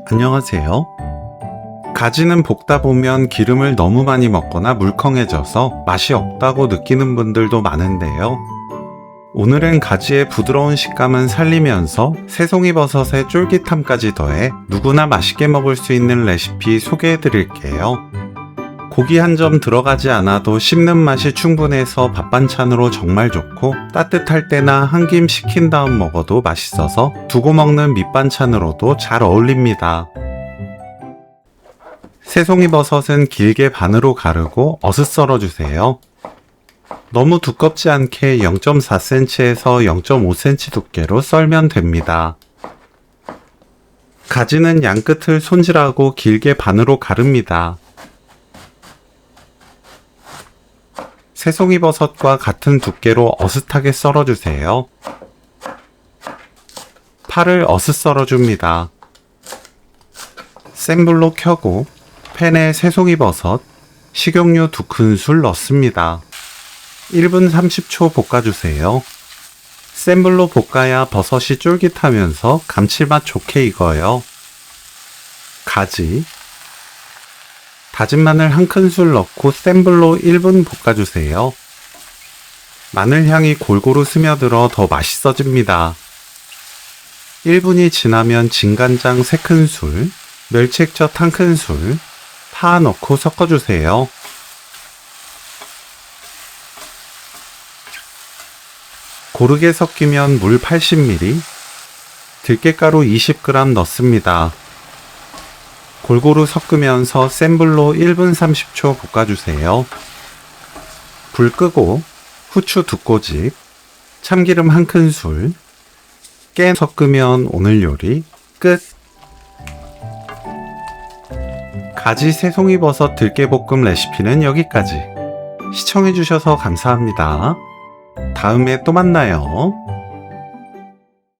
안녕하세요. 가지는 볶다 보면 기름을 너무 많이 먹거나 물컹해져서 맛이 없다고 느끼는 분들도 많은데요. 오늘은 가지의 부드러운 식감은 살리면서 새송이버섯의 쫄깃함까지 더해 누구나 맛있게 먹을 수 있는 레시피 소개해 드릴게요. 고기 한 점 들어가지 않아도 씹는 맛이 충분해서 밥 반찬으로 정말 좋고, 따뜻할 때나 한 김 식힌 다음 먹어도 맛있어서 두고 먹는 밑반찬으로도 잘 어울립니다. 새송이버섯은 길게 반으로 가르고 어슷 썰어주세요. 너무 두껍지 않게 0.4cm에서 0.5cm 두께로 썰면 됩니다. 가지는 양끝을 손질하고 길게 반으로 가릅니다. 새송이버섯과 같은 두께로 어슷하게 썰어주세요. 파를 어슷 썰어줍니다. 센 불로 켜고 팬에 새송이버섯, 식용유 2큰술 넣습니다. 1분 30초 볶아주세요. 센 불로 볶아야 버섯이 쫄깃하면서 감칠맛 좋게 익어요. 가지, 다진 마늘 1큰술 넣고 센 불로 1분 볶아주세요. 마늘 향이 골고루 스며들어 더 맛있어집니다. 1분이 지나면 진간장 3큰술, 멸치액젓 1큰술, 파 넣고 섞어주세요. 고르게 섞이면 물 80ml, 들깨가루 20g 넣습니다. 골고루 섞으면서 센 불로 1분 30초 볶아주세요. 불 끄고 후추 2꼬집, 참기름 1큰술, 깨 섞으면 오늘 요리 끝! 가지 새송이버섯 들깨볶음 레시피는 여기까지. 시청해주셔서 감사합니다. 다음에 또 만나요.